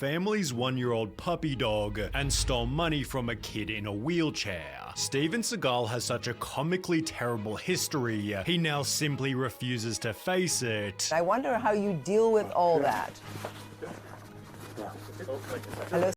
family's 1-year-old puppy dog and stole money from a kid in a wheelchair. Steven Seagal has such a comically terrible history, he now simply refuses to face it. I wonder how you deal with all that. Hello,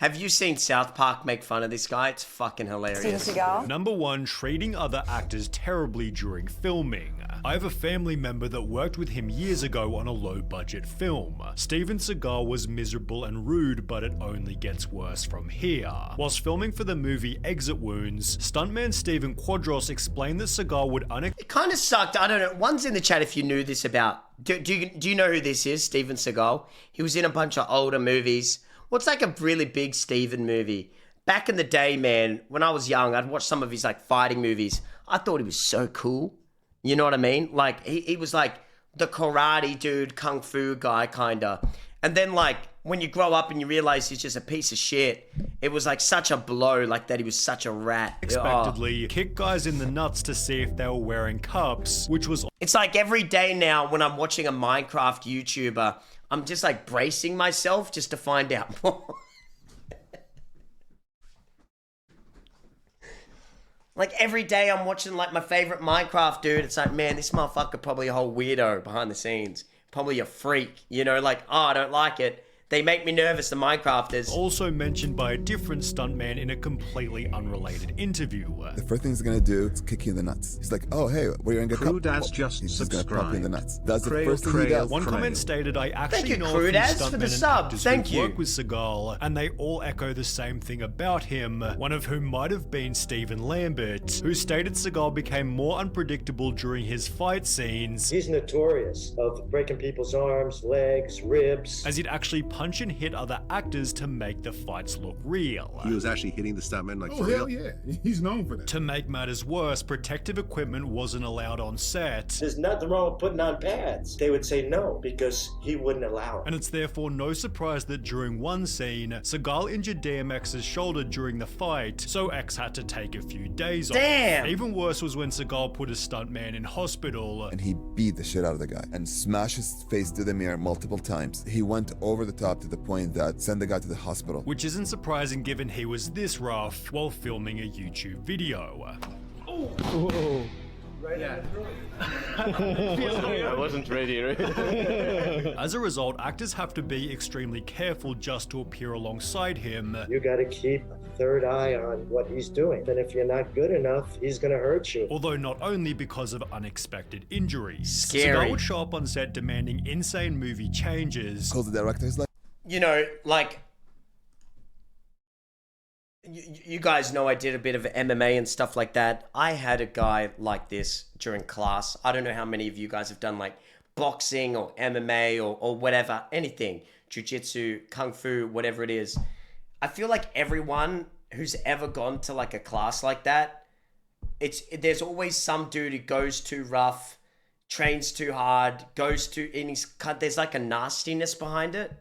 Have you seen South Park make fun of this guy? It's fucking hilarious. Steven Seagal? Number 1, treating other actors terribly during filming. I have a family member that worked with him years ago on a low-budget film. Steven Seagal was miserable and rude, but it only gets worse from here. Whilst filming for the movie Exit Wounds, stuntman Steven Quadros explained that Seagal would It kind of sucked. I don't know. One's in the chat if you knew this about... Do you know who this is? Steven Seagal? He was in a bunch of older movies. What's like a really big Steven movie? Back in the day, man, when I was young, I'd watch some of his like fighting movies. I thought he was so cool. You know what I mean? Like he was like the karate dude, kung fu guy kinda. And then like when you grow up and you realize he's just a piece of shit, it was like such a blow, like that he was such a rat. unexpectedly kick guys in the nuts to see if they were wearing cups, which was... It's like every day now when I'm watching a Minecraft YouTuber, I'm just like bracing myself just to find out more. Like every day I'm watching like my favorite Minecraft dude. It's like, man, this motherfucker probably a whole weirdo behind the scenes. Probably a freak, you know, like, oh, I don't like it. They make me nervous, the Minecrafters. Also mentioned by a different stuntman in a completely unrelated interview. The first thing he's gonna do is kick you in the nuts. He's like, oh, hey, what are you gonna get? Crew Dad's just he's just gonna pop you in the nuts. That's the Crayo, first thing he does. One comment stated, I actually know Crew a few Dads, for stuntmen the and sub. actors Thank who you. work with Seagal, and they all echo the same thing about him, one of whom might have been Stephen Lambert, who stated Seagal became more unpredictable during his fight scenes. He's notorious of breaking people's arms, legs, ribs. As he'd actually punch and hit other actors to make the fights look real. He was actually hitting the stuntman like Oh, for real. hell yeah. He's known for that. To make matters worse, protective equipment wasn't allowed on set. There's nothing wrong with putting on pads. They would say no because he wouldn't allow it. And it's therefore no surprise that during one scene, Seagal injured DMX's shoulder during the fight, so X had to take a few days Damn. off. Even worse was when Seagal put a stuntman in hospital. And he beat the shit out of the guy and smashed his face to the mirror multiple times. He went over the top to the point that sent the guy to the hospital. Which isn't surprising given he was this rough while filming a YouTube video. I wasn't ready, right? As a result, actors have to be extremely careful just to appear alongside him. You got to keep a third eye on what he's doing. And if you're not good enough, he's going to hurt you. Although not only because of unexpected injuries. Scary. Seagal would show up on set demanding insane movie changes. Calls the director, he's like, You know, like... You guys know I did a bit of MMA and stuff like that. I had a guy like this during class. I don't know how many of you guys have done like boxing or MMA or whatever, anything. Jiu-jitsu, kung fu, whatever it is. I feel like everyone who's ever gone to like a class like that, there's always some dude who goes too rough, trains too hard, there's like a nastiness behind it.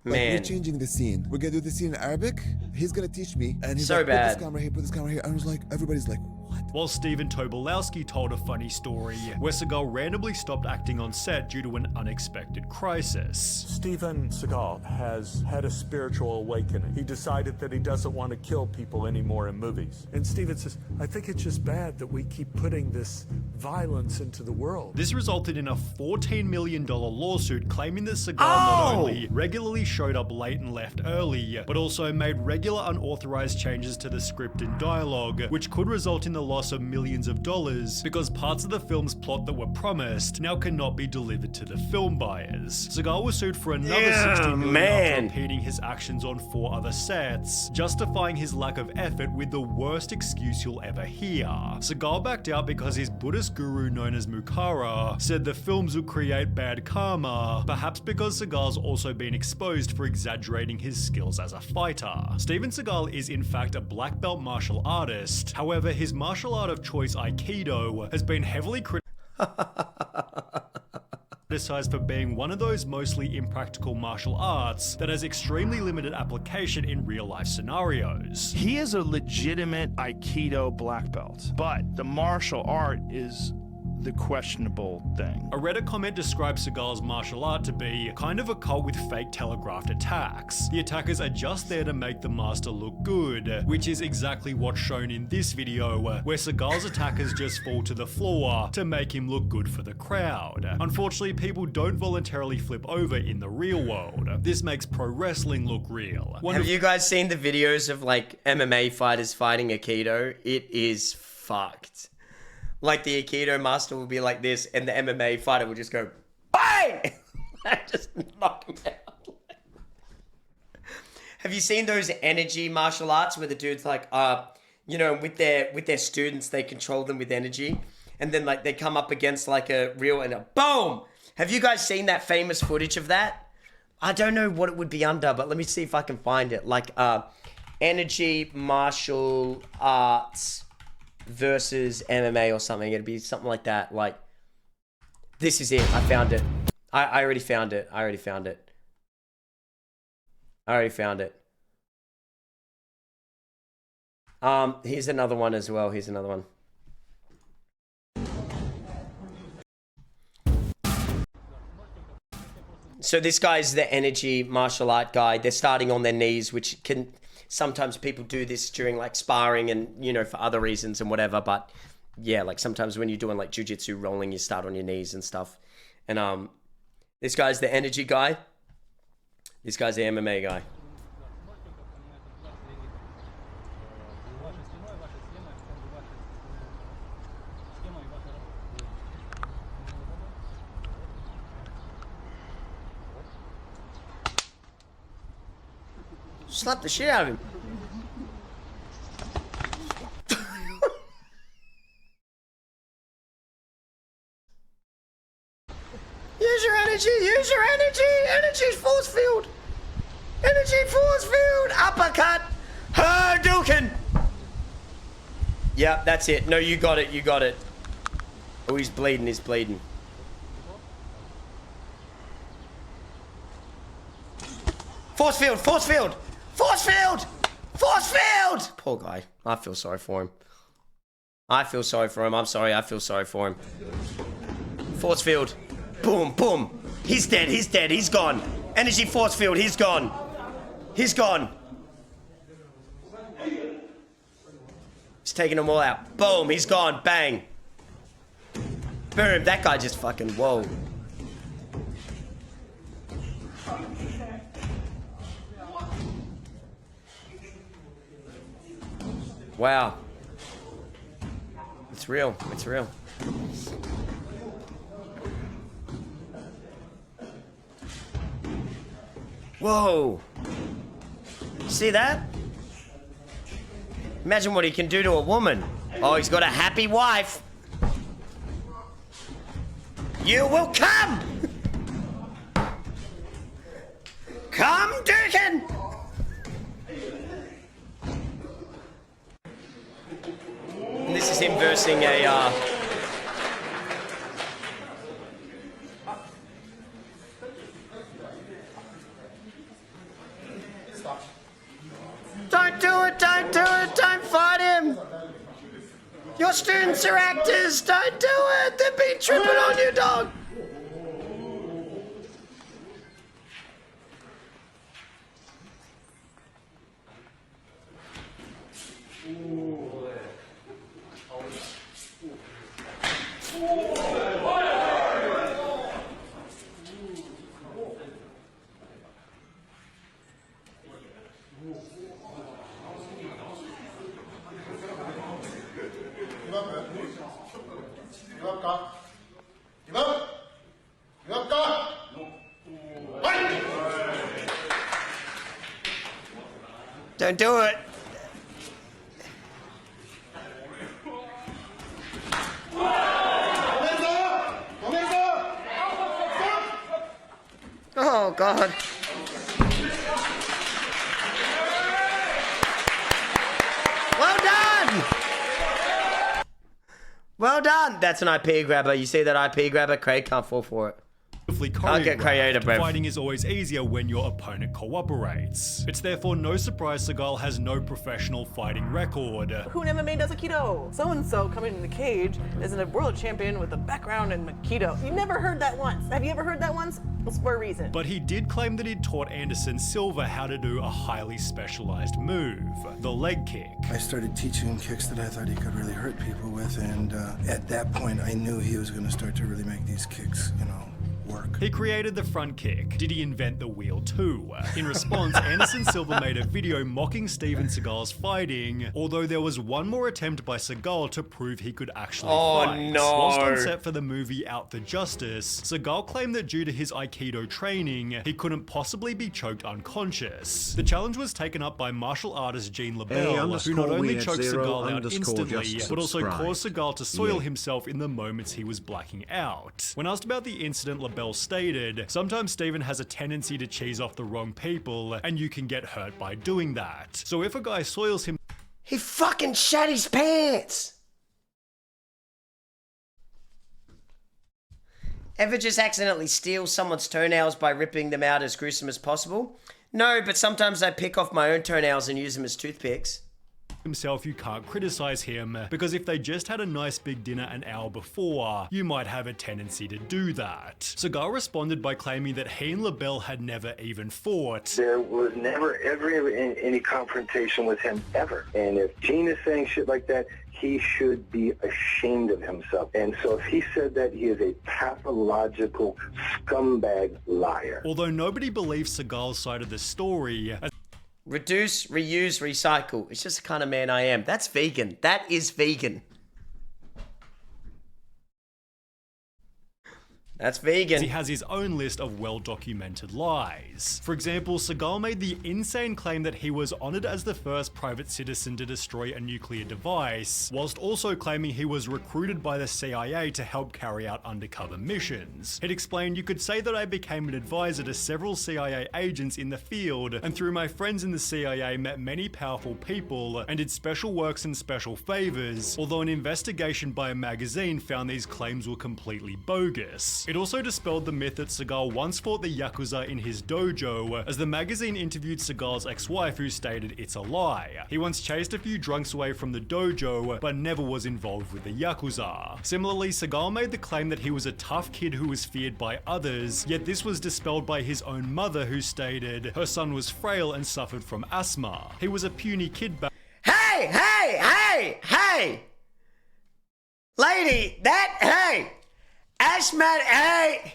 Man. We're changing the scene. We're gonna do the scene in Arabic. He's gonna teach me. And he's So like, bad. put this camera here, put this camera here. And I was like, everybody's like, what? While Steven Tobolowsky told a funny story where Seagal randomly stopped acting on set due to an unexpected crisis. Steven Seagal has had a spiritual awakening. He decided that he doesn't want to kill people anymore in movies. And Steven says, I think it's just bad that we keep putting this violence into the world. This resulted in a $14 million lawsuit claiming that Seagal not only regularly showed up late and left early, but also made regular unauthorized changes to the script and dialogue, which could result in the loss of millions of dollars because parts of the film's plot that were promised now cannot be delivered to the film buyers. Seagal was sued for another $60 million after repeating his actions on 4 other sets, justifying his lack of effort with the worst excuse you'll ever hear. Seagal backed out because his Buddhist guru known as Mukara said the films would create bad karma, perhaps because Seagal's also been exposed for exaggerating his skills as a fighter. Steven Seagal is in fact a black belt martial artist. However, his martial art of choice, Aikido, has been heavily criticized for being one of those mostly impractical martial arts that has extremely limited application in real-life scenarios. He is a legitimate Aikido black belt, but the martial art is the questionable thing. A Reddit comment describes Seagal's martial art to be kind of a cult with fake telegraphed attacks. The attackers are just there to make the master look good, which is exactly what's shown in this video, where Seagal's attackers just fall to the floor to make him look good for the crowd. Unfortunately, people don't voluntarily flip over in the real world. This makes pro wrestling look real. Have you guys seen the videos of like MMA fighters fighting Aikido? It is fucked. Like the Aikido master will be like this and the MMA fighter will just go BANG! Just knock him out. Have you seen those energy martial arts where the dude's like, you know, with their students, they control them with energy, and then like they come up against like a real and a boom. Have you guys seen that famous footage of that? I don't know what it would be under, but let me see if I can find it. Like energy martial arts versus MMA or something. It'd be something like that. Like, this is it. I found it. I already found it. I already found it. Here's another one as well. Here's another one. So this guy's the energy martial art guy. They're starting on their knees, which can... Sometimes people do this during like sparring and, you know, for other reasons and whatever. But yeah, like sometimes when you're doing like jiu-jitsu rolling, you start on your knees and stuff. And this guy's the energy guy. This guy's the MMA guy. Slap the shit out of him. Use your energy, use your energy. Energy's force field. Energy force field. Uppercut. Hadouken. Yep, that's it. No, you got it, you got it. Oh, he's bleeding, he's bleeding. Force field, force field. Force field! Force field! Poor guy. I feel sorry for him. I feel sorry for him. I'm sorry. I feel sorry for him. Force field. Boom, boom. He's dead. He's dead. He's gone. Energy force field. He's gone. He's gone. He's taking them all out. Boom. He's gone. Bang. Boom. That guy just fucking... Whoa. Wow. It's real. It's real. Whoa. See that? Imagine what he can do to a woman. Oh, he's got a happy wife. You will come! Come, Durkin! And this is him versing a, Don't do it, don't do it, don't fight him! Your students are actors, don't do it! They've been tripping on you, dog! Don't do it. Oh, God. Well done. Well done. That's an IP grabber. You see that IP grabber? Craig can't fall for it. Can't get Crayator, bro. Fighting is always easier when your opponent cooperates. It's therefore no surprise Seagal has no professional fighting record. Who in MMA does Aikido? So-and-so coming in the cage is a world champion with a background in Aikido. You never heard that once. Have you ever heard that once? It's for a reason. But he did claim that he'd taught Anderson Silva how to do a highly specialized move, the leg kick. I started teaching him kicks that I thought he could really hurt people with, and at that point I knew he was going to start to really make these kicks, work. He created the front kick. Did he invent the wheel too? In response, Anderson Silva made a video mocking Steven Seagal's fighting, although there was one more attempt by Seagal to prove he could actually fight. No. Whilst on set for the movie Out for Justice, Seagal claimed that due to his Aikido training, he couldn't possibly be choked unconscious. The challenge was taken up by martial artist Gene LaBelle, who not only choked Seagal out instantly, but also caused Seagal to soil himself in the moments he was blacking out. When asked about the incident, LaBelle stated, "Sometimes Steven has a tendency to cheese off the wrong people, and you can get hurt by doing that. So if a guy soils him..." He fucking shat his pants. Ever just accidentally steal someone's toenails by ripping them out as gruesome as possible? No, but sometimes I pick off my own toenails and use them as toothpicks. Himself, you can't criticize him, because if they just had a nice big dinner an hour before, you might have a tendency to do that. Seagal responded by claiming that he and LaBelle had never even fought. There was never ever any confrontation with him ever. And if Gene is saying shit like that, he should be ashamed of himself. And so if he said that, he is a pathological scumbag liar. Although nobody believes Seagal's side of the story, Reduce, reuse, recycle. It's just the kind of man I am. That's vegan. That is vegan. That's vegan. He has his own list of well-documented lies. For example, Seagal made the insane claim that he was honored as the first private citizen to destroy a nuclear device, whilst also claiming he was recruited by the CIA to help carry out undercover missions. He'd explained, "You could say that I became an advisor to several CIA agents in the field, and through my friends in the CIA met many powerful people, and did special works and special favors, although an investigation by a magazine found these claims were completely bogus." It also dispelled the myth that Seagal once fought the Yakuza in his dojo, as the magazine interviewed Seagal's ex-wife, who stated it's a lie. He once chased a few drunks away from the dojo, but never was involved with the Yakuza. Similarly, Seagal made the claim that he was a tough kid who was feared by others, yet this was dispelled by his own mother, who stated her son was frail and suffered from asthma. He was a puny kid back— Hey! Lady, hey! Asthma, hey!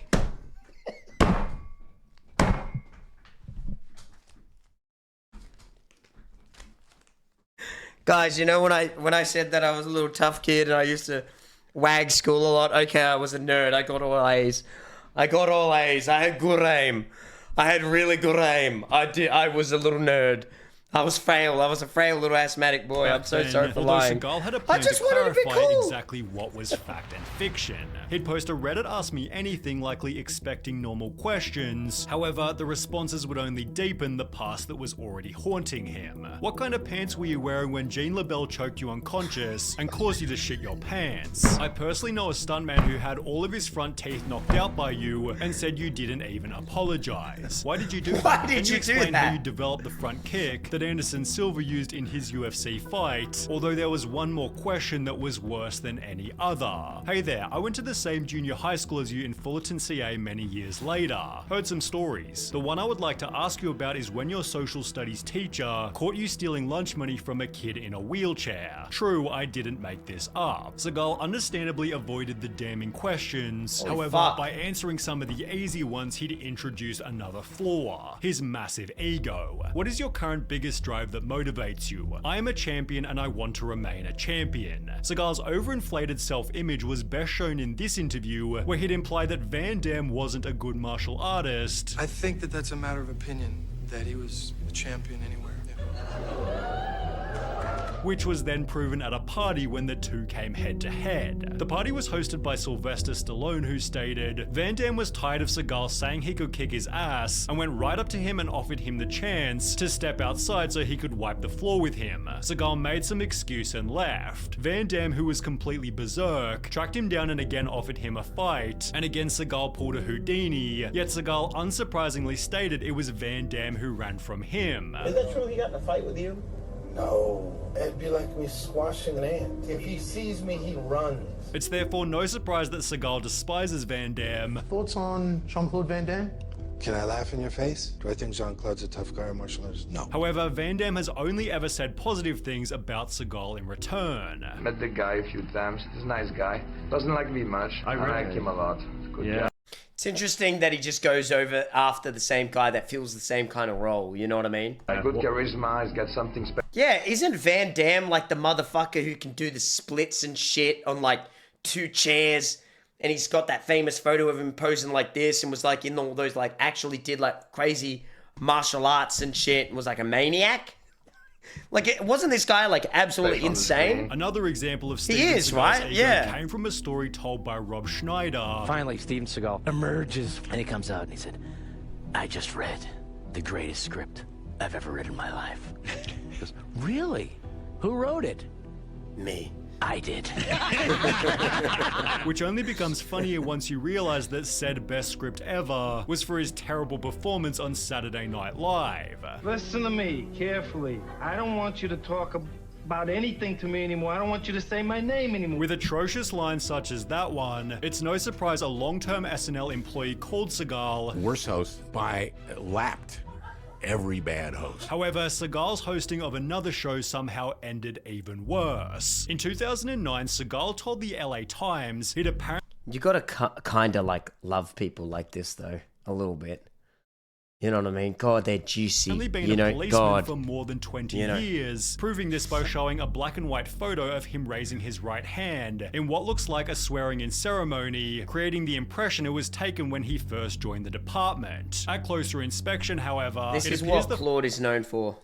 Guys, you know when I said that I was a little tough kid and I used to wag school a lot? Okay, I was a nerd. I got all A's. I had good aim. I had really good aim. I was a little nerd. I was a frail little asthmatic boy. I'm so sorry for lying. Seagal had a plan just to wanted to be clarify cool. exactly what was fact and fiction. He'd post a Reddit Ask Me Anything, likely expecting normal questions. However, the responses would only deepen the past that was already haunting him. What kind of pants were you wearing when Gene LaBelle choked you unconscious and caused you to shit your pants? I personally know a stuntman who had all of his front teeth knocked out by you and said you didn't even apologize. Why did you do that? Why did Can you you do explain that? how you developed the front kick that Anderson Silva used in his UFC fight, although there was one more question that was worse than any other. Hey there, I went to the same junior high school as you in Fullerton, CA many years later. Heard some stories. The one I would like to ask you about is when your social studies teacher caught you stealing lunch money from a kid in a wheelchair. True, I didn't make this up. Seagal understandably avoided the damning questions. Holy However, fuck. by answering some of the easy ones, he'd introduce another flaw: his massive ego. What is your current biggest drive that motivates you? I am a champion and I want to remain a champion. Seagal's overinflated self-image was best shown in this interview, where he'd implied that Van Damme wasn't a good martial artist. I think that that's a matter of opinion, that he was a champion anywhere. Yeah. which was then proven at a party when the two came head to head. The party was hosted by Sylvester Stallone, who stated, Van Damme was tired of Seagal saying he could kick his ass and went right up to him and offered him the chance to step outside so he could wipe the floor with him. Seagal made some excuse and left. Van Damme, who was completely berserk, tracked him down and again offered him a fight, and again Seagal pulled a Houdini, yet Seagal unsurprisingly stated it was Van Damme who ran from him. Is that true he got in a fight with you? No, it'd be like me squashing an ant. If he sees me, he runs. It's therefore no surprise that Seagal despises Van Damme. Thoughts on Jean-Claude Van Damme? Can I laugh in your face? Do I think Jean-Claude's a tough guy in martial arts? No. However, Van Damme has only ever said positive things about Seagal in return. Met the guy a few times. He's a nice guy. Doesn't like me much. I like him a lot. Good guy. It's interesting that he just goes over after the same guy that fills the same kind of role, you know what I mean? Good charisma, he's got something special. Yeah, isn't Van Damme like the motherfucker who can do the splits and shit on like 2 chairs? And he's got that famous photo of him posing like this and was like in all those like actually did like crazy martial arts and shit and was like a maniac? Like, wasn't this guy like absolutely insane? Another example of Steven Seagal's ego came from a story told by Rob Schneider. Finally, Steven Seagal emerges and he comes out and he said, I just read the greatest script I've ever read in my life. He goes, really? Who wrote it? Me. I did. Which only becomes funnier once you realize that said best script ever was for his terrible performance on Saturday Night Live. Listen to me carefully. I don't want you to talk about anything to me anymore. I don't want you to say my name anymore. With atrocious lines such as that one, it's no surprise a long-term SNL employee called Seagal worst host by lapped every bad host. However, Seagal's hosting of another show somehow ended even worse. In 2009, Seagal told the LA Times he'd apparently... You gotta kinda like love people like this though, a little bit. You know what I mean? God, they're juicy. Only been a policeman for more than 20 years, proving this by showing a black and white photo of him raising his right hand in what looks like a swearing-in ceremony, creating the impression it was taken when he first joined the department. At closer inspection, however, this is what Claude is known for.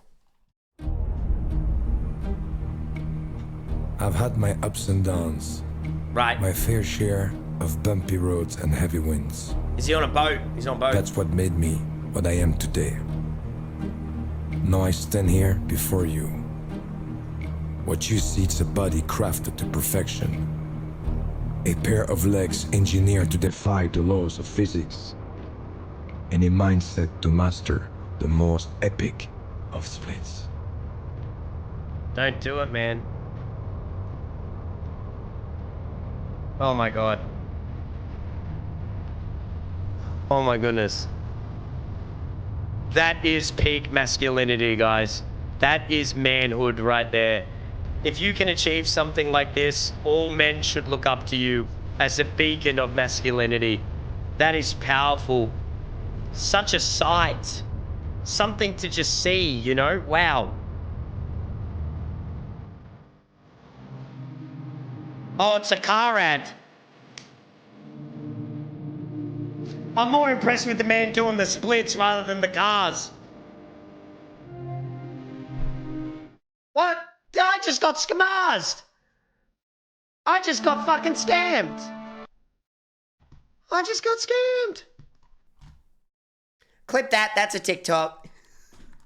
I've had my ups and downs. Right. My fair share of bumpy roads and heavy winds. Is he on a boat? He's on boat. That's what made me what I am today. Now I stand here before you. What you see is a body crafted to perfection. A pair of legs engineered to defy the laws of physics. And a mindset to master the most epic of splits. Don't do it, man. Oh my god. Oh my goodness. That is peak masculinity, guys. That is manhood right there. If you can achieve something like this, all men should look up to you as a beacon of masculinity. That is powerful. Such a sight. Something to just see, you know? Wow. Oh, it's a car ad. I'm more impressed with the man doing the splits rather than the cars. What? I just got scammed. I just got fucking scammed. I just got scammed. Clip that, that's a TikTok.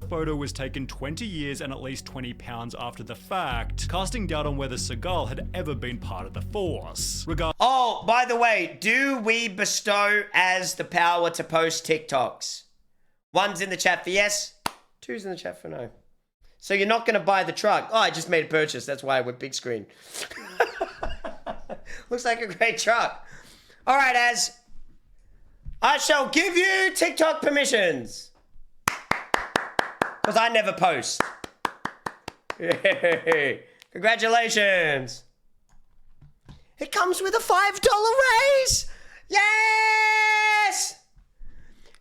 The photo was taken 20 years and at least 20 pounds after the fact, casting doubt on whether Seagal had ever been part of the force. Oh, by the way, do we bestow as the power to post TikToks? 1's in the chat for yes, 2's in the chat for no. So you're not going to buy the truck. Oh, I just made a purchase. That's why I went big screen. Looks like a great truck. All right, Az. I shall give you TikTok permissions. Because I never post. Yay. Congratulations. It comes with a $5 raise. Yes.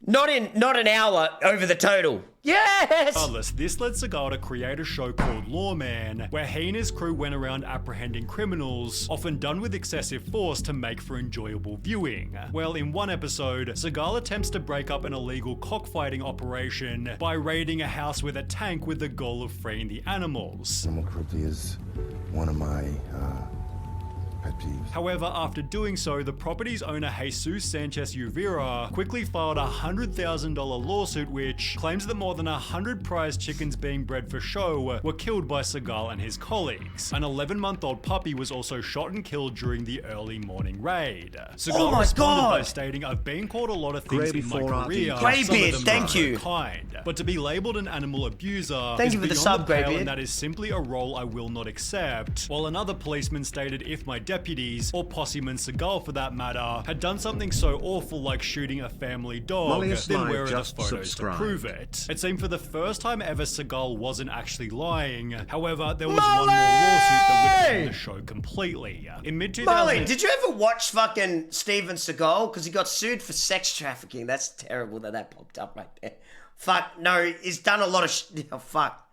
Not an hour over the total. Yeah. Yes! Regardless, this led Seagal to create a show called Lawman, where he and his crew went around apprehending criminals, often done with excessive force to make for enjoyable viewing. Well, in one episode, Seagal attempts to break up an illegal cockfighting operation by raiding a house with a tank with the goal of freeing the animals. Animal cruelty is one of my pet peeves. However, after doing so, the property's owner Jesus Sanchez Uvira quickly filed a $100,000 lawsuit which claims that more than 100 prize chickens being bred for show were killed by Seagal and his colleagues. An 11-month-old puppy was also shot and killed during the early morning raid. Seagal responded by stating, "I've been called a lot of things in my career, Greybeard, thank you. kind, but to be labeled an animal abuser Thank is you for the beyond sub, the pale, Greybeard. and that is simply a role I will not accept." While another policeman stated if my deputies, or posseman Seagal for that matter, had done something so awful like shooting a family dog, then where are the photos to prove it? It seemed for the first time ever Seagal wasn't actually lying. However, there was one more lawsuit that would end the show completely. In mid-2000... Molly, did you ever watch fucking Steven Seagal? Because he got sued for sex trafficking. That's terrible that popped up right there. Fuck, no, he's done a lot of oh, fuck.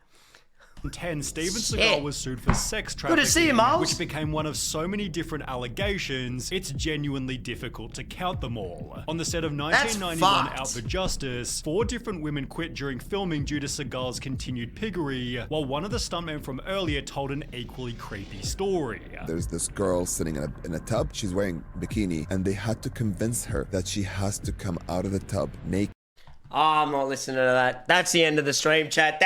In 2010, Steven Seagal was sued for sex trafficking, Good to see you, Miles. which became one of so many different allegations, it's genuinely difficult to count them all. On the set of 1991 Out for Justice, 4 different women quit during filming due to Seagal's continued piggery, while one of the stuntmen from earlier told an equally creepy story. There's this girl sitting in a tub. She's wearing bikini, and they had to convince her that she has to come out of the tub naked. Oh, I'm not listening to that. That's the end of the stream, chat.